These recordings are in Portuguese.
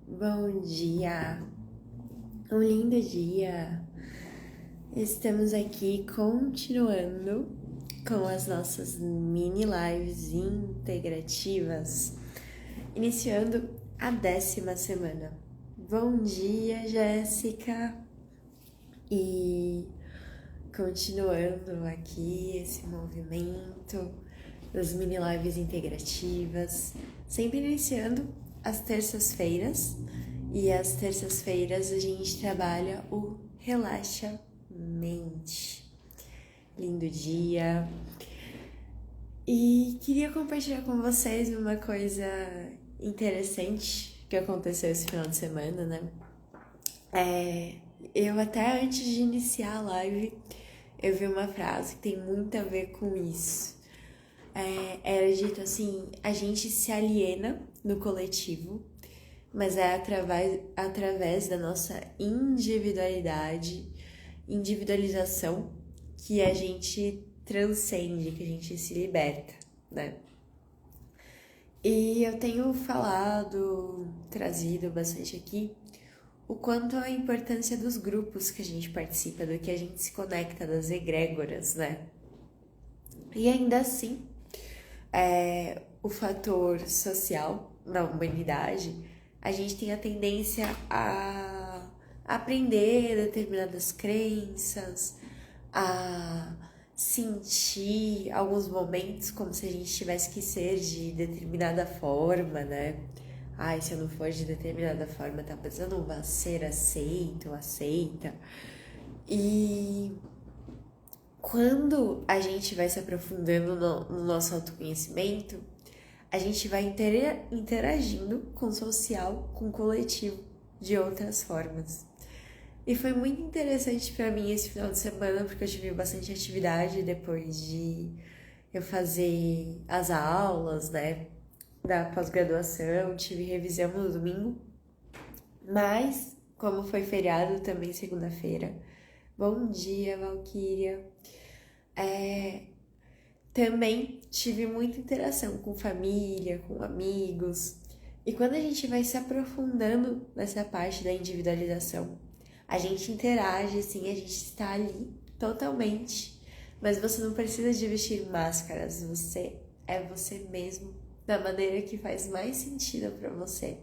Bom dia, um lindo dia. Estamos aqui continuando com as nossas mini lives integrativas, iniciando a 10ª semana. Bom dia, Jéssica. E continuando aqui esse movimento das mini lives integrativas, sempre iniciando às terças-feiras, e às terças-feiras a gente trabalha o Relaxa Mente. Lindo dia! E queria compartilhar com vocês uma coisa interessante que aconteceu esse final de semana, né? Eu até antes de iniciar a live, eu vi uma frase que tem muito a ver com isso. Era dito assim: a gente se aliena no coletivo, mas é através da nossa individualização, que a gente transcende, que a gente se liberta, né? E eu tenho trazido bastante aqui, o quanto a importância dos grupos que a gente participa, do que a gente se conecta, das egrégoras, né? E ainda assim, o fator social na humanidade, a gente tem a tendência a aprender determinadas crenças, a sentir alguns momentos como se a gente tivesse que ser de determinada forma, né? Ai, se eu não for de determinada forma, talvez eu não vá ser aceito ou aceita. E quando a gente vai se aprofundando no nosso autoconhecimento, a gente vai interagindo com o social, com o coletivo, de outras formas. E foi muito interessante para mim esse final de semana, porque eu tive bastante atividade depois de eu fazer as aulas, né, da pós-graduação, tive revisão no domingo, mas como foi feriado também segunda-feira, bom dia, Valquíria, também tive muita interação com família, com amigos. E quando a gente vai se aprofundando nessa parte da individualização, a gente interage, sim, a gente está ali totalmente. Mas você não precisa de vestir máscaras, você é você mesmo, da maneira que faz mais sentido para você.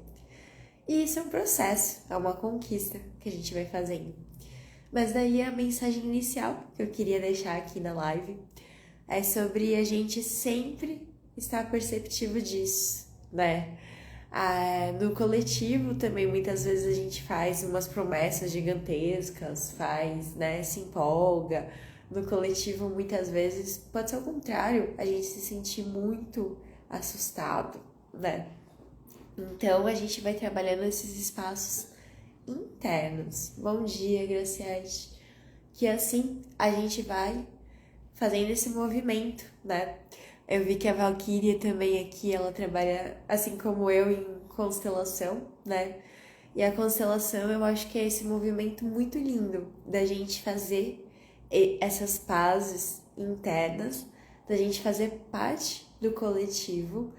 E isso é um processo, é uma conquista que a gente vai fazendo. Mas daí a mensagem inicial que eu queria deixar aqui na live é sobre a gente sempre estar perceptivo disso, né? No coletivo também muitas vezes a gente faz umas promessas gigantescas, né, se empolga. No coletivo muitas vezes pode ser o contrário, a gente se sentir muito assustado, né? Então a gente vai trabalhando esses espaços internos. Bom dia, Graciete. Que assim a gente vai fazendo esse movimento, né? Eu vi que a Valquíria também aqui, ela trabalha, assim como eu, em constelação, né? E a constelação, eu acho que é esse movimento muito lindo da gente fazer essas pazes internas, da gente fazer parte do coletivo,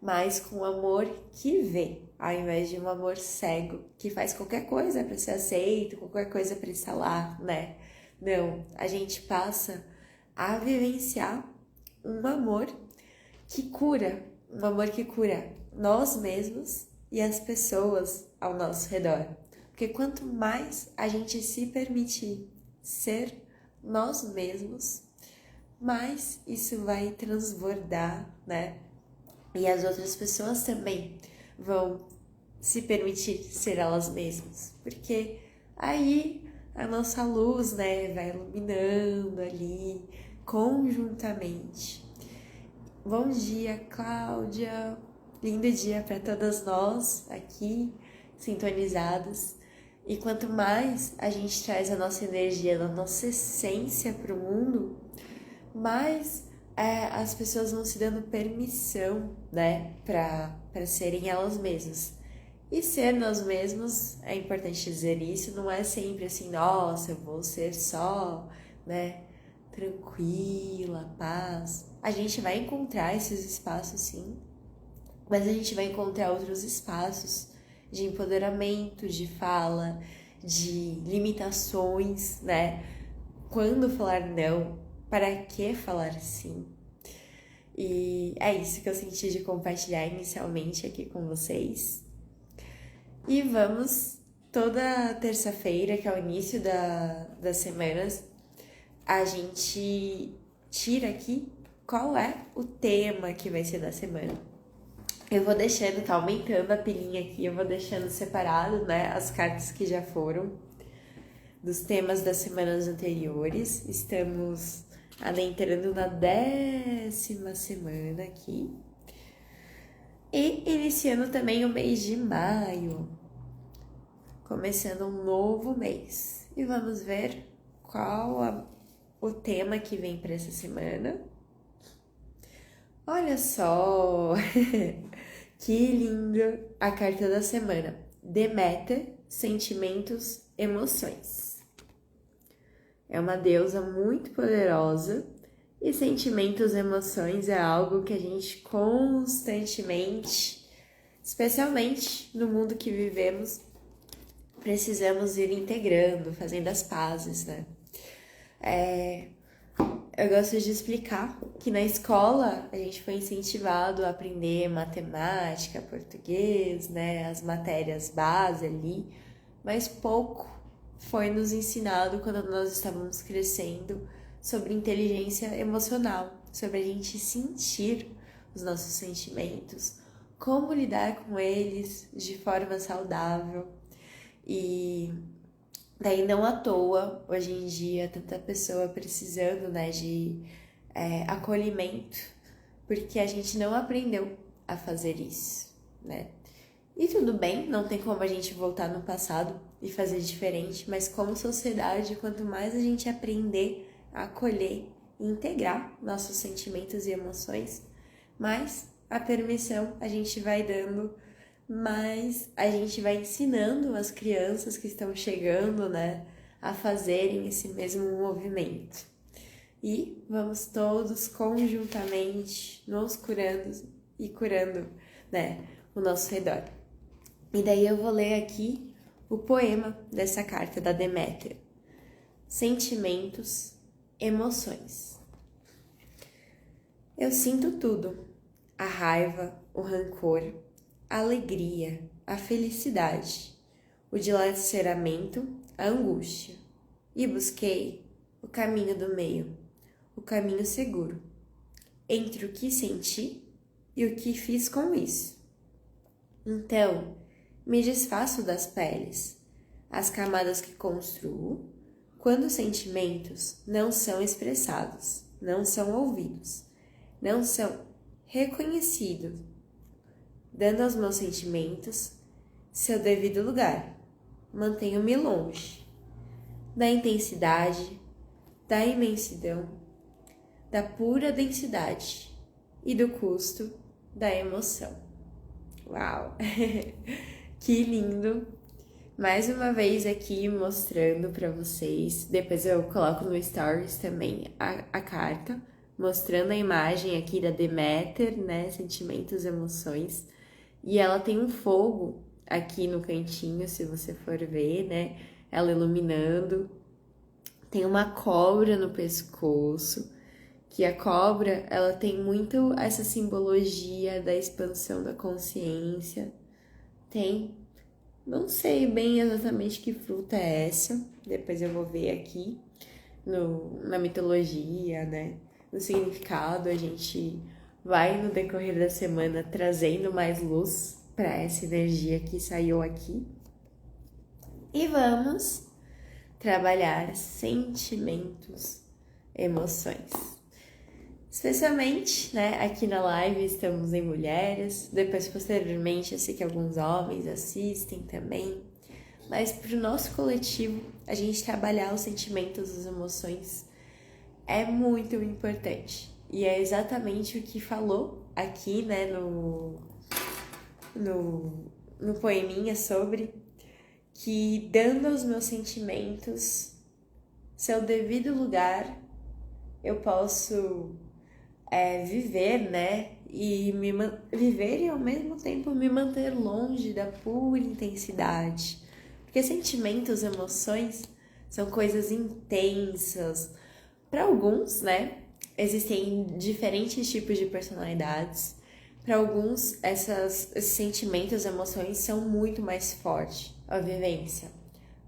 mas com amor que vê, ao invés de um amor cego, que faz qualquer coisa para ser aceito, qualquer coisa para estar lá, né? Não, a gente passa a vivenciar um amor que cura nós mesmos e as pessoas ao nosso redor. Porque quanto mais a gente se permitir ser nós mesmos, mais isso vai transbordar, né? E as outras pessoas também vão se permitir ser elas mesmas. Porque aí a nossa luz, né, vai iluminando ali conjuntamente. Bom dia, Cláudia. Lindo dia para todas nós aqui sintonizadas. E quanto mais a gente traz a nossa energia, a nossa essência para o mundo, mais as pessoas vão se dando permissão, né, para serem elas mesmas. E ser nós mesmos, é importante dizer isso, não é sempre assim, nossa, eu vou ser só, né, tranquila, paz. A gente vai encontrar esses espaços, sim, mas a gente vai encontrar outros espaços de empoderamento, de fala, de limitações, né? Quando falar não, para que falar sim? E é isso que eu senti de compartilhar inicialmente aqui com vocês. E vamos, toda terça-feira, que é o início das semanas, a gente tira aqui qual é o tema que vai ser da semana. Eu vou deixando, tá aumentando a pilhinha aqui, eu vou deixando separado, né, as cartas que já foram dos temas das semanas anteriores. Estamos adentrando na 10ª semana aqui. E iniciando também o mês de maio, começando um novo mês. E vamos ver qual o tema que vem para essa semana. Olha só, que lindo a carta da semana. Deméter, sentimentos, emoções. É uma deusa muito poderosa e sentimentos e emoções é algo que a gente constantemente, especialmente no mundo que vivemos, precisamos ir integrando, fazendo as pazes, né? Eu gosto de explicar que na escola a gente foi incentivado a aprender matemática, português, né, as matérias base ali, mas pouco foi nos ensinado quando nós estávamos crescendo sobre inteligência emocional, sobre a gente sentir os nossos sentimentos, como lidar com eles de forma saudável. E daí não à toa, hoje em dia, tanta pessoa precisando, né, de acolhimento, porque a gente não aprendeu a fazer isso, né? E tudo bem, não tem como a gente voltar no passado e fazer diferente, mas como sociedade, quanto mais a gente aprender a acolher e integrar nossos sentimentos e emoções, mais a permissão a gente vai dando, mais a gente vai ensinando as crianças que estão chegando, né, a fazerem esse mesmo movimento. E vamos todos conjuntamente nos curando e curando, né, o nosso redor. E daí eu vou ler aqui o poema dessa carta da Deméter. Sentimentos, emoções. Eu sinto tudo, a raiva, o rancor, a alegria, a felicidade, o dilaceramento, a angústia. E busquei o caminho do meio, o caminho seguro, entre o que senti e o que fiz com isso. Então, me desfaço das peles, as camadas que construo, quando os sentimentos não são expressados, não são ouvidos, não são reconhecidos, dando aos meus sentimentos seu devido lugar. Mantenho-me longe da intensidade, da imensidão, da pura densidade e do custo da emoção. Uau! Que lindo! Mais uma vez aqui mostrando para vocês, depois eu coloco no Stories também a carta, mostrando a imagem aqui da Deméter, né, sentimentos e emoções, e ela tem um fogo aqui no cantinho, se você for ver, né, ela iluminando, tem uma cobra no pescoço, que a cobra, ela tem muito essa simbologia da expansão da consciência, tem, não sei bem exatamente que fruta é essa, depois eu vou ver aqui na mitologia, né, no significado, a gente vai no decorrer da semana trazendo mais luz para essa energia que saiu aqui. E vamos trabalhar sentimentos, emoções. Especialmente, né, aqui na live estamos em mulheres, depois posteriormente eu sei que alguns homens assistem também, mas para o nosso coletivo, a gente trabalhar os sentimentos, as emoções é muito importante. E é exatamente o que falou aqui, né, no poeminha sobre que dando aos meus sentimentos seu devido lugar, eu posso viver, né, e viver e ao mesmo tempo me manter longe da pura intensidade. Porque sentimentos, emoções são coisas intensas. Para alguns, né, existem diferentes tipos de personalidades. Para alguns, esses sentimentos, emoções são muito mais fortes, a vivência.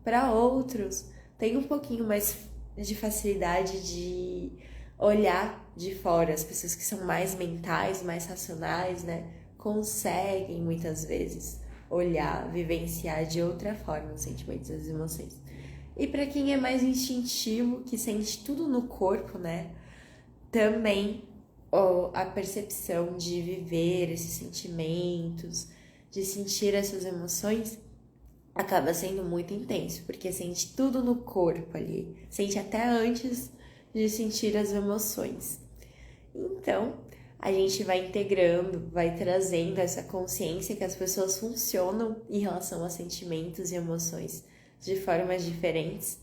Para outros, tem um pouquinho mais de facilidade de olhar de fora. As pessoas que são mais mentais, mais racionais, né, conseguem muitas vezes olhar, vivenciar de outra forma os sentimentos e as emoções. E para quem é mais instintivo, que sente tudo no corpo, né, também a percepção de viver esses sentimentos, de sentir essas emoções, acaba sendo muito intenso, porque sente tudo no corpo ali, sente até antes de sentir as emoções. Então, a gente vai integrando, vai trazendo essa consciência que as pessoas funcionam em relação a sentimentos e emoções de formas diferentes.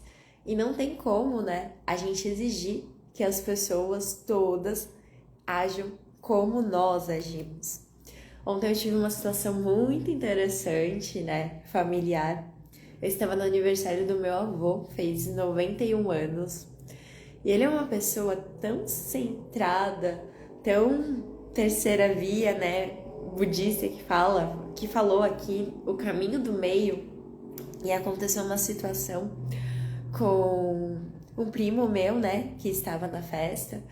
E não tem como, né, a gente exigir que as pessoas todas ajam como nós agimos. Ontem eu tive uma situação muito interessante, né, familiar. Eu estava no aniversário do meu avô, fez 91 anos. E ele é uma pessoa tão centrada, tão terceira via, né, budista que falou aqui o caminho do meio. E aconteceu uma situação com um primo meu, né, que estava na festa.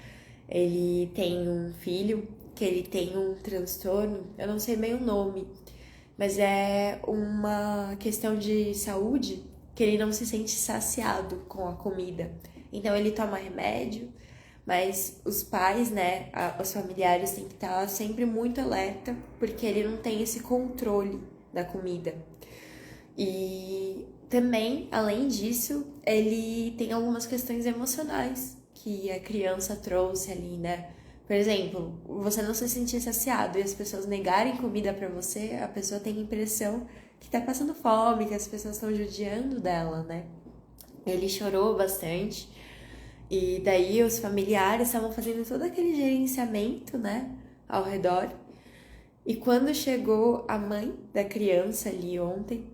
Ele tem um filho que ele tem um transtorno, eu não sei bem o nome, mas é uma questão de saúde que ele não se sente saciado com a comida. Então ele toma remédio, mas os pais, né, os familiares têm que estar sempre muito alerta, porque ele não tem esse controle da comida. E também, além disso, ele tem algumas questões emocionais que a criança trouxe ali, né? Por exemplo, você não se sentir saciado e as pessoas negarem comida pra você, a pessoa tem a impressão que tá passando fome, que as pessoas estão judiando dela, né? Ele chorou bastante e daí os familiares estavam fazendo todo aquele gerenciamento, né, ao redor. E quando chegou a mãe da criança ali ontem,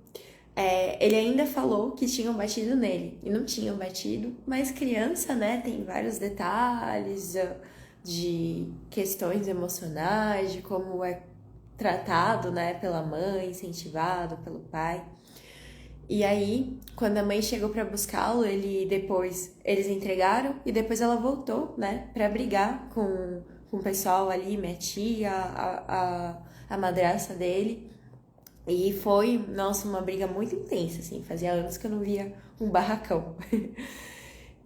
ele ainda falou que tinham batido nele, e não tinham batido, mas criança, né, tem vários detalhes de questões emocionais, de como é tratado, né, pela mãe, incentivado pelo pai. E aí, quando a mãe chegou para buscá-lo, eles entregaram e depois ela voltou, né, para brigar com o pessoal ali, minha tia, a madrasta dele. E foi, nossa, uma briga muito intensa, assim. Fazia anos que eu não via um barracão.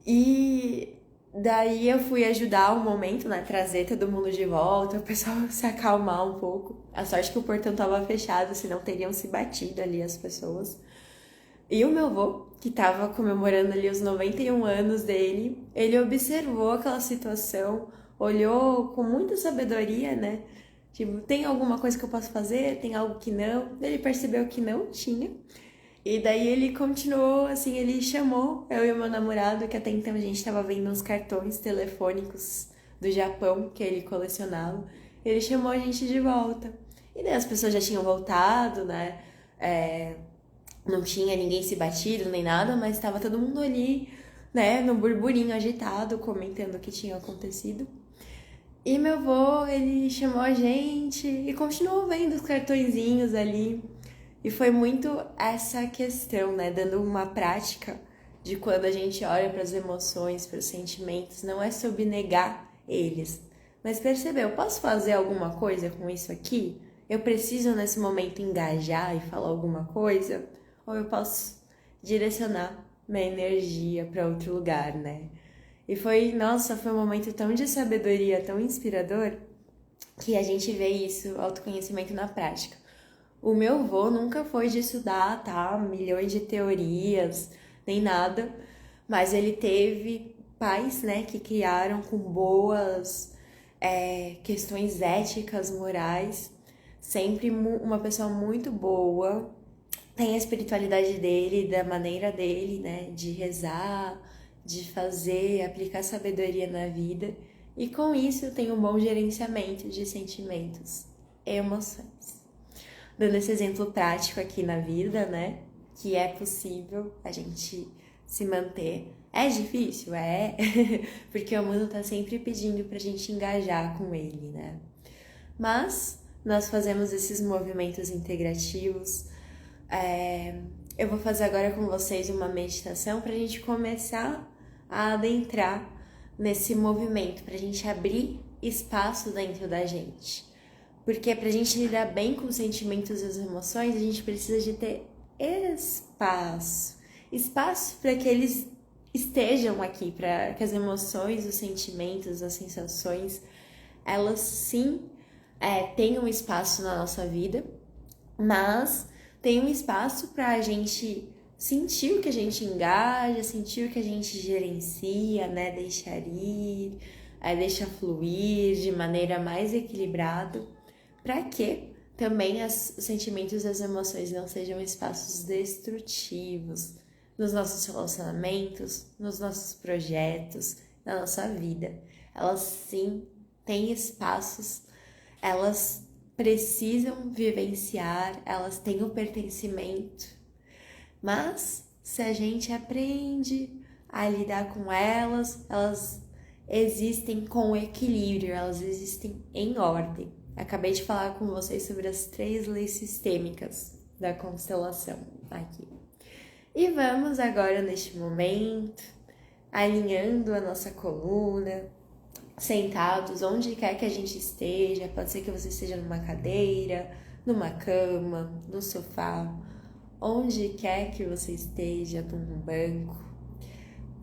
E daí eu fui ajudar um momento, né? Trazer todo mundo de volta, o pessoal se acalmar um pouco. A sorte que o portão tava fechado, senão teriam se batido ali as pessoas. E o meu avô, que tava comemorando ali os 91 anos dele, ele observou aquela situação, olhou com muita sabedoria, né? Tipo, tem alguma coisa que eu posso fazer? Tem algo que não? Ele percebeu que não tinha. E daí ele continuou, assim, ele chamou eu e o meu namorado, que até então a gente estava vendo uns cartões telefônicos do Japão que ele colecionava. Ele chamou a gente de volta. E daí as pessoas já tinham voltado, né? Não tinha ninguém se batido nem nada, mas estava todo mundo ali, né? No burburinho agitado, comentando o que tinha acontecido. E meu avô, ele chamou a gente e continuou vendo os cartõezinhos ali. E foi muito essa questão, né? Dando uma prática de quando a gente olha para as emoções, para os sentimentos, não é sobre negar eles, mas perceber, eu posso fazer alguma coisa com isso aqui? Eu preciso nesse momento engajar e falar alguma coisa? Ou eu posso direcionar minha energia para outro lugar, né? E foi um momento tão de sabedoria, tão inspirador, que a gente vê isso, autoconhecimento na prática. O meu avô nunca foi de estudar, tá? Milhões de teorias, nem nada, mas ele teve pais, né, que criaram com boas questões éticas, morais, sempre uma pessoa muito boa, tem a espiritualidade dele, da maneira dele, né, de rezar, de fazer, aplicar sabedoria na vida. e com isso tem um bom gerenciamento de sentimentos e emoções. Dando esse exemplo prático aqui na vida, né? Que é possível a gente se manter. É difícil? É, porque o mundo tá sempre pedindo pra gente engajar com ele, né? Mas nós fazemos esses movimentos integrativos. Eu vou fazer agora com vocês uma meditação pra gente começar a adentrar nesse movimento, pra gente abrir espaço dentro da gente. Porque pra gente lidar bem com os sentimentos e as emoções, a gente precisa de ter espaço. Espaço para que eles estejam aqui, para que as emoções, os sentimentos, as sensações, elas sim tenham espaço na nossa vida, mas tenham espaço para a gente sentir o que a gente engaja, sentir o que a gente gerencia, né? Deixar ir, deixar fluir de maneira mais equilibrada, para que também os sentimentos e as emoções não sejam espaços destrutivos nos nossos relacionamentos, nos nossos projetos, na nossa vida. Elas sim têm espaços, elas precisam vivenciar, elas têm o pertencimento, mas se a gente aprende a lidar com elas, elas existem com equilíbrio, elas existem em ordem. Acabei de falar com vocês sobre as 3 leis sistêmicas da constelação aqui. E vamos agora, neste momento, alinhando a nossa coluna, sentados onde quer que a gente esteja. Pode ser que você esteja numa cadeira, numa cama, no sofá, onde quer que você esteja, num banco.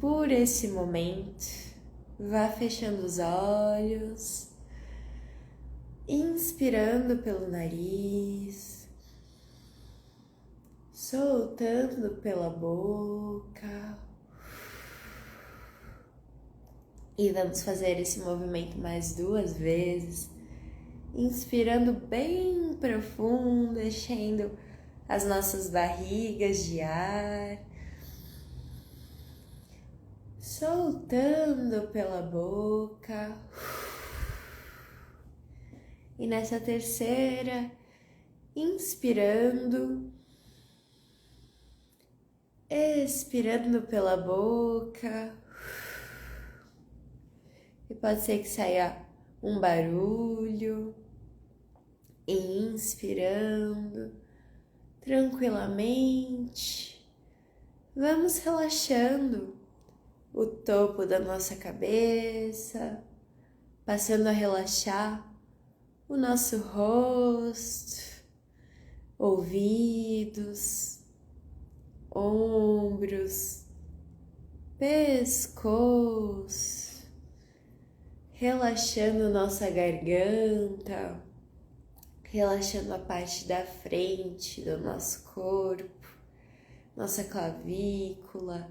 Por esse momento, vá fechando os olhos, inspirando pelo nariz, soltando pela boca. E vamos fazer esse movimento mais 2 vezes, inspirando bem profundo, enchendo as nossas barrigas de ar, soltando pela boca. E nessa terceira, inspirando, expirando pela boca. E pode ser que saia um barulho, inspirando tranquilamente. Vamos relaxando o topo da nossa cabeça, passando a relaxar o nosso rosto, ouvidos, ombros, pescoço, relaxando nossa garganta, relaxando a parte da frente do nosso corpo, nossa clavícula,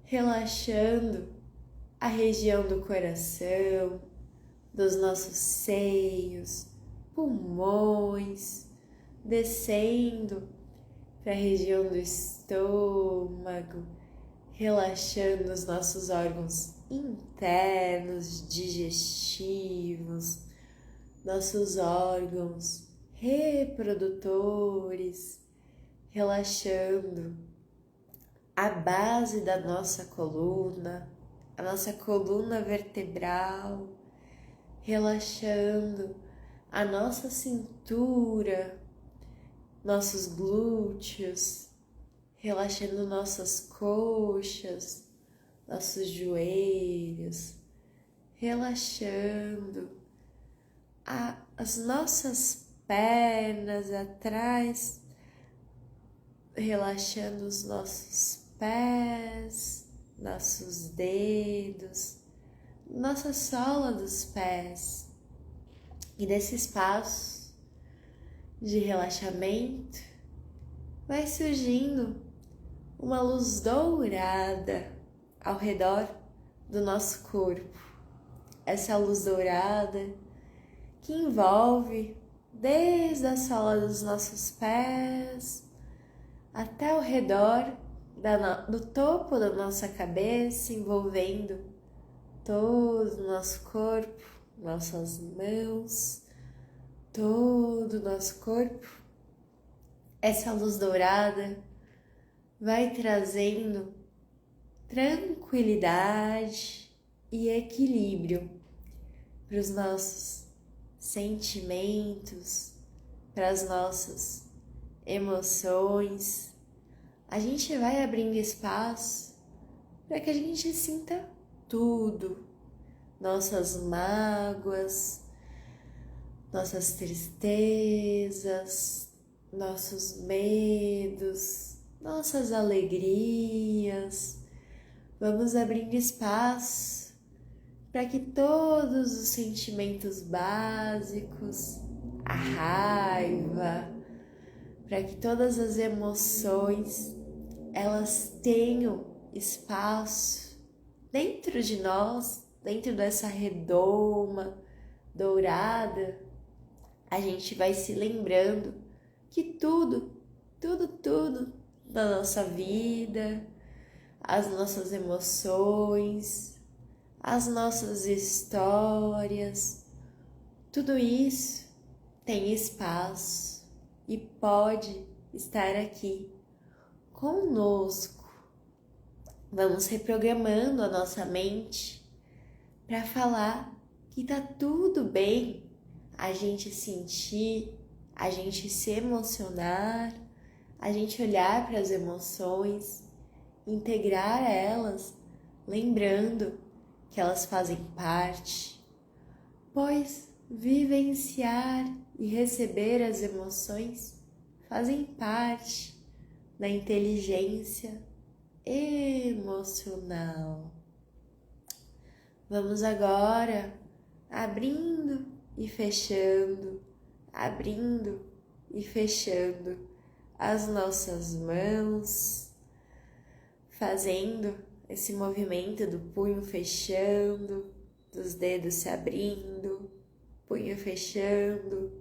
relaxando a região do coração, dos nossos seios, pulmões, descendo para a região do estômago, relaxando os nossos órgãos internos, digestivos, nossos órgãos reprodutores, relaxando a base da nossa coluna, a nossa coluna vertebral, relaxando a nossa cintura, nossos glúteos, relaxando nossas coxas, nossos joelhos, relaxando as nossas pernas atrás, relaxando os nossos pés, nossos dedos, nossa sola dos pés. E nesse espaço de relaxamento vai surgindo uma luz dourada ao redor do nosso corpo. Essa luz dourada que envolve desde a sola dos nossos pés até o redor do topo da nossa cabeça, envolvendo todo o nosso corpo, nossas mãos, todo o nosso corpo. Essa luz dourada vai trazendo tranquilidade e equilíbrio para os nossos sentimentos, para as nossas emoções. A gente vai abrindo espaço para que a gente sinta tudo, nossas mágoas, nossas tristezas, nossos medos, nossas alegrias. Vamos abrindo espaço para que todos os sentimentos básicos, a raiva, para que todas as emoções, elas tenham espaço dentro de nós, dentro dessa redoma dourada. A gente vai se lembrando que tudo da nossa vida, as nossas emoções, as nossas histórias, tudo isso tem espaço e pode estar aqui conosco. Vamos reprogramando a nossa mente para falar que tá tudo bem a gente sentir, a gente se emocionar, a gente olhar para as emoções, integrar elas, lembrando que elas fazem parte, pois vivenciar e receber as emoções fazem parte da inteligência emocional. Vamos agora abrindo e fechando as nossas mãos, fazendo esse movimento do punho fechando, dos dedos se abrindo, punho fechando,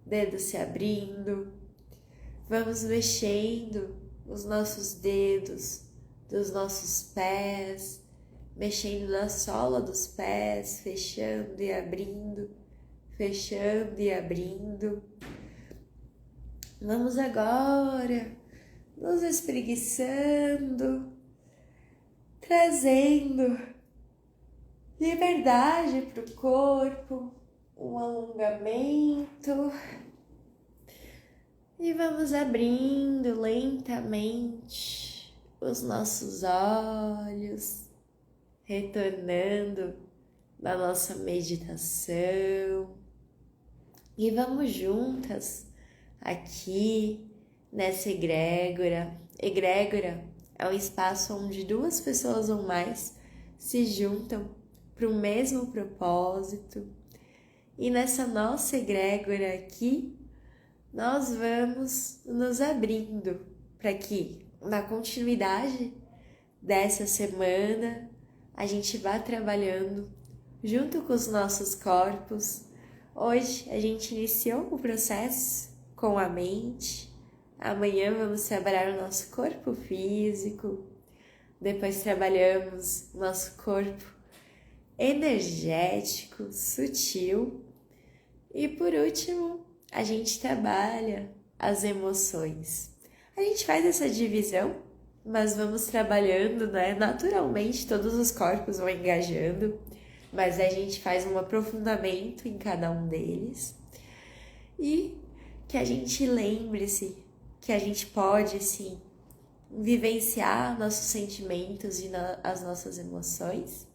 dedos se abrindo. Vamos mexendo os nossos dedos dos nossos pés, mexendo na sola dos pés, fechando e abrindo, fechando e abrindo. Vamos agora nos espreguiçando, trazendo liberdade para o corpo, um alongamento. E vamos abrindo lentamente os nossos olhos, retornando da nossa meditação. E vamos juntas aqui nessa egrégora. Egrégora é um espaço onde duas pessoas ou mais se juntam para o mesmo propósito. E nessa nossa egrégora aqui, nós vamos nos abrindo para que, na continuidade dessa semana, a gente vá trabalhando junto com os nossos corpos. Hoje a gente iniciou o processo com a mente. Amanhã vamos trabalhar o nosso corpo físico. Depois trabalhamos o nosso corpo energético, sutil. E por último, a gente trabalha as emoções. A gente faz essa divisão, mas vamos trabalhando, né? Naturalmente, todos os corpos vão engajando, mas a gente faz um aprofundamento em cada um deles. E que a gente lembre-se que a gente pode, sim, vivenciar nossos sentimentos e as nossas emoções,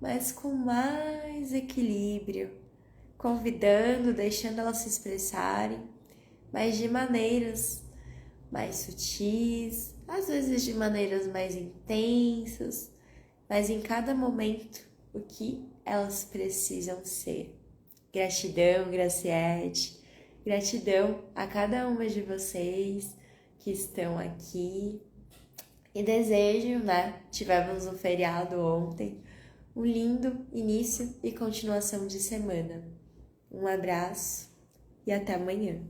mas com mais equilíbrio, convidando, deixando elas se expressarem, mas de maneiras mais sutis, às vezes de maneiras mais intensas, mas em cada momento o que elas precisam ser. Gratidão, Graciete, gratidão a cada uma de vocês que estão aqui e desejo, né, tivemos um feriado ontem, um lindo início e continuação de semana. Um abraço e até amanhã.